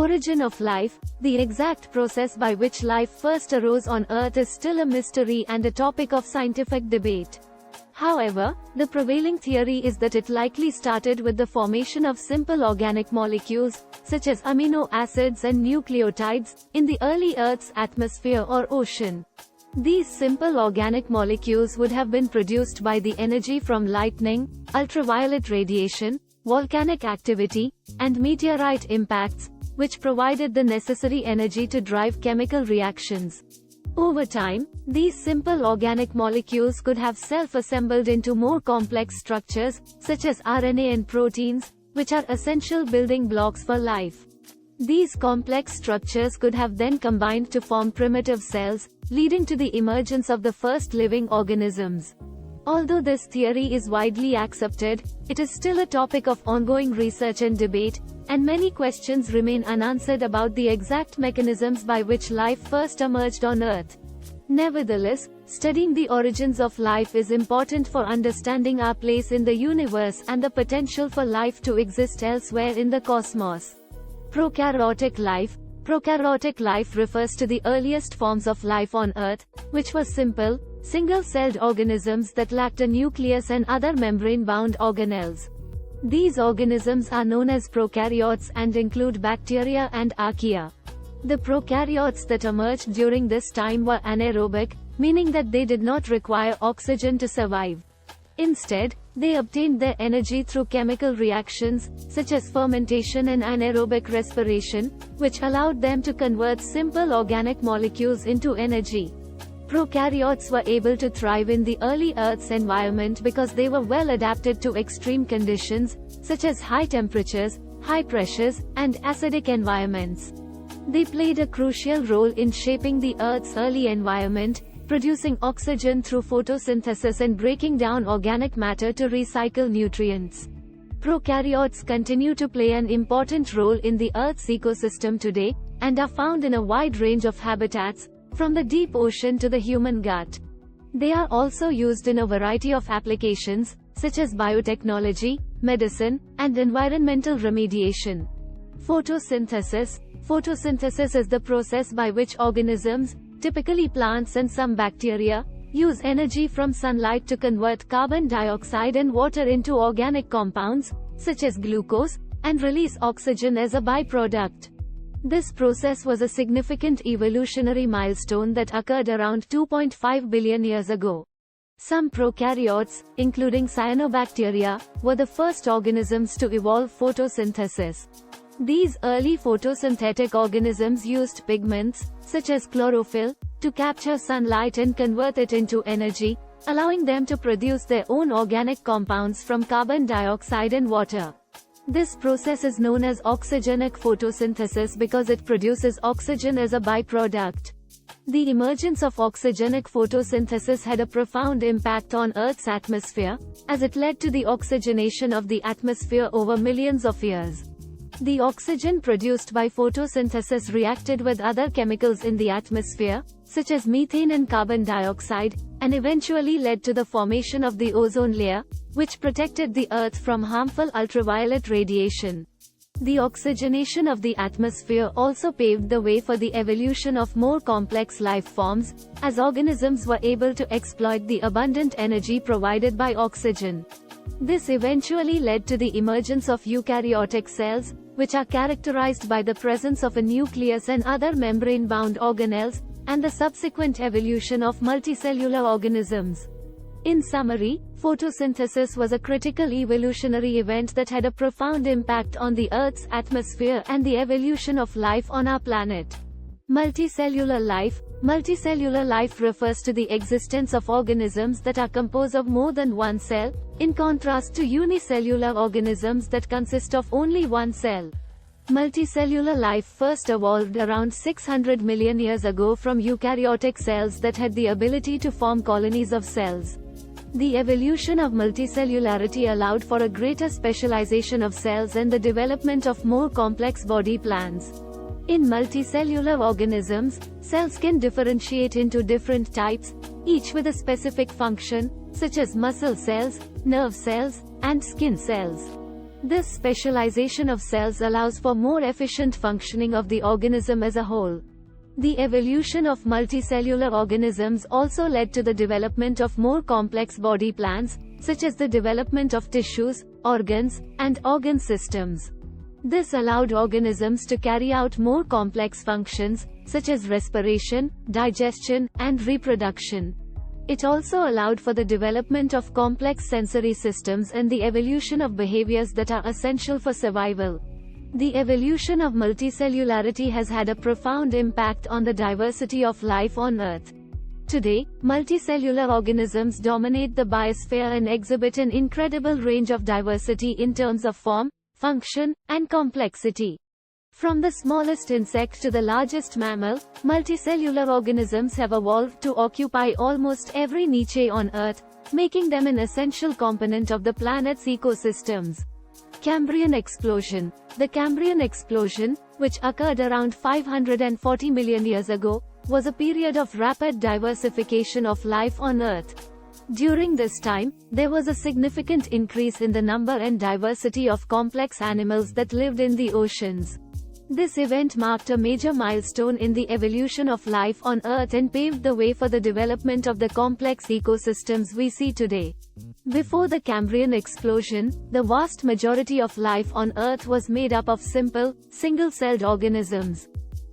origin of life, the exact process by which life first arose on Earth is still a mystery and a topic of scientific debate. However, the prevailing theory is that it likely started with the formation of simple organic molecules, such as amino acids and nucleotides, in the early Earth's atmosphere or ocean. These simple organic molecules would have been produced by the energy from lightning, ultraviolet radiation, volcanic activity, and meteorite impacts, which provided the necessary energy to drive chemical reactions. Over time, these simple organic molecules could have self-assembled into more complex structures, such as RNA and proteins, which are essential building blocks for life. These complex structures could have then combined to form primitive cells, leading to the emergence of the first living organisms. Although this theory is widely accepted, it is still a topic of ongoing research and debate, and many questions remain unanswered about the exact mechanisms by which life first emerged on Earth. Nevertheless, studying the origins of life is important for understanding our place in the universe and the potential for life to exist elsewhere in the cosmos. Prokaryotic life. Prokaryotic life refers to the earliest forms of life on Earth, which were simple, single-celled organisms that lacked a nucleus and other membrane-bound organelles. These organisms are known as prokaryotes and include bacteria and archaea. The prokaryotes that emerged during this time were anaerobic, meaning that they did not require oxygen to survive. Instead, they obtained their energy through chemical reactions, such as fermentation and anaerobic respiration, which allowed them to convert simple organic molecules into energy. Prokaryotes were able to thrive in the early Earth's environment because they were well adapted to extreme conditions, such as high temperatures, high pressures, and acidic environments. They played a crucial role in shaping the Earth's early environment, producing oxygen through photosynthesis and breaking down organic matter to recycle nutrients. Prokaryotes continue to play an important role in the Earth's ecosystem today, and are found in a wide range of habitats, from the deep ocean to the human gut. They are also used in a variety of applications, such as biotechnology, medicine, and environmental remediation. Photosynthesis. Photosynthesis is the process by which organisms, typically plants and some bacteria, use energy from sunlight to convert carbon dioxide and water into organic compounds, such as glucose, and release oxygen as a byproduct. This process was a significant evolutionary milestone that occurred around 2.5 billion years ago. Some prokaryotes, including cyanobacteria, were the first organisms to evolve photosynthesis. These early photosynthetic organisms used pigments, such as chlorophyll, to capture sunlight and convert it into energy, allowing them to produce their own organic compounds from carbon dioxide and water. This process is known as oxygenic photosynthesis because it produces oxygen as a byproduct. The emergence of oxygenic photosynthesis had a profound impact on Earth's atmosphere, as it led to the oxygenation of the atmosphere over millions of years. The oxygen produced by photosynthesis reacted with other chemicals in the atmosphere, such as methane and carbon dioxide, and eventually led to the formation of the ozone layer, which protected the Earth from harmful ultraviolet radiation. The oxygenation of the atmosphere also paved the way for the evolution of more complex life forms, as organisms were able to exploit the abundant energy provided by oxygen. This eventually led to the emergence of eukaryotic cells, which are characterized by the presence of a nucleus and other membrane-bound organelles, and the subsequent evolution of multicellular organisms. In summary, photosynthesis was a critical evolutionary event that had a profound impact on the Earth's atmosphere and the evolution of life on our planet. Multicellular life. Multicellular life refers to the existence of organisms that are composed of more than one cell, in contrast to unicellular organisms that consist of only one cell. Multicellular life first evolved around 600 million years ago from eukaryotic cells that had the ability to form colonies of cells. The evolution of multicellularity allowed for a greater specialization of cells and the development of more complex body plans. In multicellular organisms, cells can differentiate into different types, each with a specific function, such as muscle cells, nerve cells, and skin cells. This specialization of cells allows for more efficient functioning of the organism as a whole. The evolution of multicellular organisms also led to the development of more complex body plans, such as the development of tissues, organs, and organ systems. This allowed organisms to carry out more complex functions, such as respiration, digestion, and reproduction. It also allowed for the development of complex sensory systems and the evolution of behaviors that are essential for survival. The evolution of multicellularity has had a profound impact on the diversity of life on Earth. Today, multicellular organisms dominate the biosphere and exhibit an incredible range of diversity in terms of form, function, and complexity. From the smallest insect to the largest mammal, multicellular organisms have evolved to occupy almost every niche on Earth, making them an essential component of the planet's ecosystems. Cambrian explosion. The Cambrian explosion, which occurred around 540 million years ago, was a period of rapid diversification of life on Earth. During this time, there was a significant increase in the number and diversity of complex animals that lived in the oceans. This event marked a major milestone in the evolution of life on Earth and paved the way for the development of the complex ecosystems we see today. Before the Cambrian explosion, the vast majority of life on Earth was made up of simple, single-celled organisms.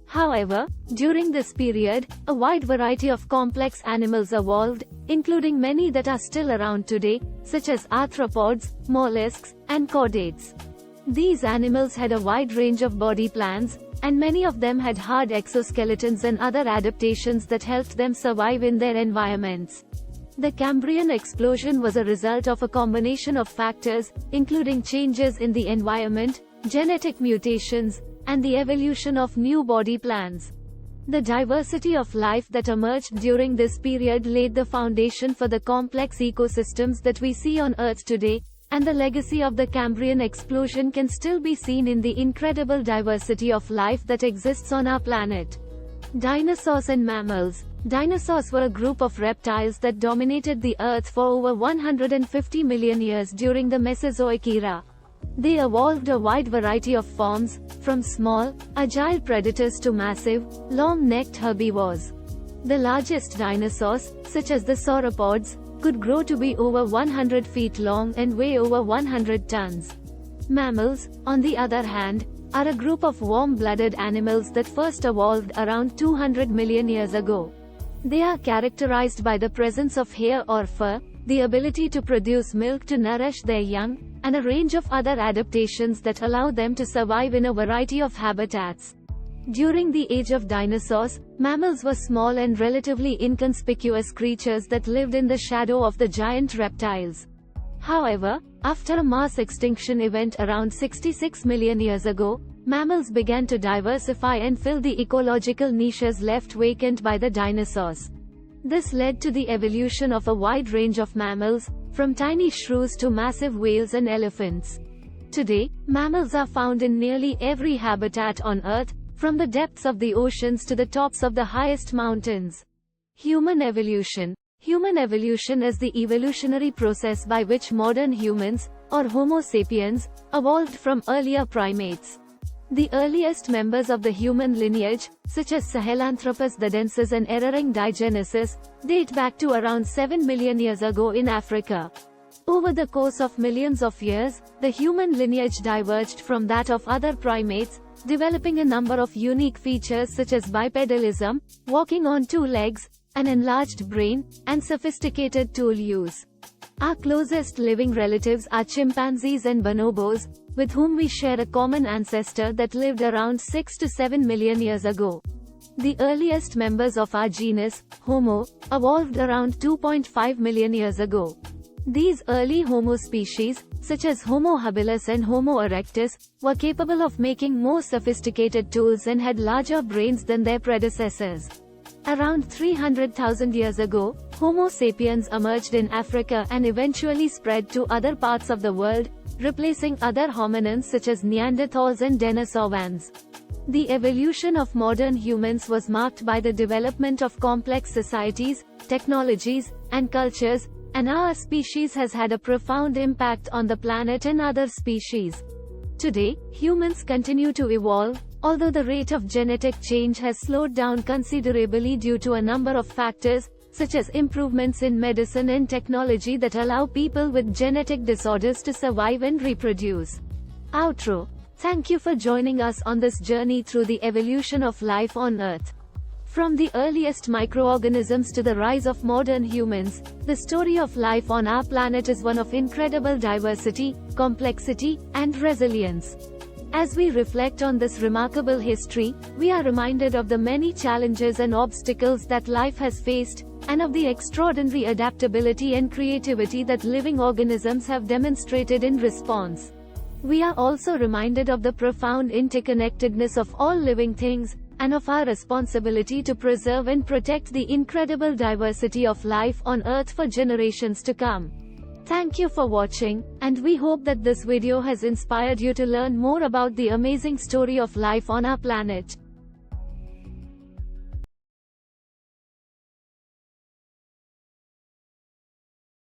However, during this period, a wide variety of complex animals evolved, including many that are still around today, such as arthropods, mollusks, and chordates. These animals had a wide range of body plans, and many of them had hard exoskeletons and other adaptations that helped them survive in their environments. The Cambrian explosion was a result of a combination of factors, including changes in the environment, genetic mutations, and the evolution of new body plans. The diversity of life that emerged during this period laid the foundation for the complex ecosystems that we see on Earth today, and the legacy of the Cambrian explosion can still be seen in the incredible diversity of life that exists on our planet. Dinosaurs and mammals. Dinosaurs were a group of reptiles that dominated the Earth for over 150 million years during the Mesozoic era. They evolved a wide variety of forms, from small, agile predators to massive, long-necked herbivores. The largest dinosaurs, such as the sauropods, could grow to be over 100 feet long and weigh over 100 tons. Mammals, on the other hand, are a group of warm-blooded animals that first evolved around 200 million years ago. They are characterized by the presence of hair or fur, the ability to produce milk to nourish their young, and a range of other adaptations that allow them to survive in a variety of habitats. During the age of dinosaurs, mammals were small and relatively inconspicuous creatures that lived in the shadow of the giant reptiles. However, after a mass extinction event around 66 million years ago, mammals began to diversify and fill the ecological niches left vacant by the dinosaurs. This led to the evolution of a wide range of mammals, from tiny shrews to massive whales and elephants. Today, mammals are found in nearly every habitat on Earth, from the depths of the oceans to the tops of the highest mountains. Human evolution. Human evolution is the evolutionary process by which modern humans, or Homo sapiens, evolved from earlier primates. The earliest members of the human lineage, such as Sahelanthropus thothensis and Eraringdigenesis, date back to around 7 million years ago in Africa. Over the course of millions of years, the human lineage diverged from that of other primates, developing a number of unique features such as bipedalism, walking on two legs, an enlarged brain, and sophisticated tool use. Our closest living relatives are chimpanzees and bonobos, with whom we share a common ancestor that lived around 6 to 7 million years ago. The earliest members of our genus, Homo, evolved around 2.5 million years ago. These early Homo species, such as Homo habilis and Homo erectus, were capable of making more sophisticated tools and had larger brains than their predecessors. Around 300,000 years ago, Homo sapiens emerged in Africa and eventually spread to other parts of the world, replacing other hominins such as Neanderthals and Denisovans. The evolution of modern humans was marked by the development of complex societies, technologies, and cultures, and our species has had a profound impact on the planet and other species. Today, humans continue to evolve, although the rate of genetic change has slowed down considerably due to a number of factors, such as improvements in medicine and technology that allow people with genetic disorders to survive and reproduce. Outro. Thank you for joining us on this journey through the evolution of life on Earth. From the earliest microorganisms to the rise of modern humans, the story of life on our planet is one of incredible diversity, complexity, and resilience. As we reflect on this remarkable history, we are reminded of the many challenges and obstacles that life has faced, and of the extraordinary adaptability and creativity that living organisms have demonstrated in response. We are also reminded of the profound interconnectedness of all living things, and of our responsibility to preserve and protect the incredible diversity of life on Earth for generations to come. Thank you for watching, and we hope that this video has inspired you to learn more about the amazing story of life on our planet.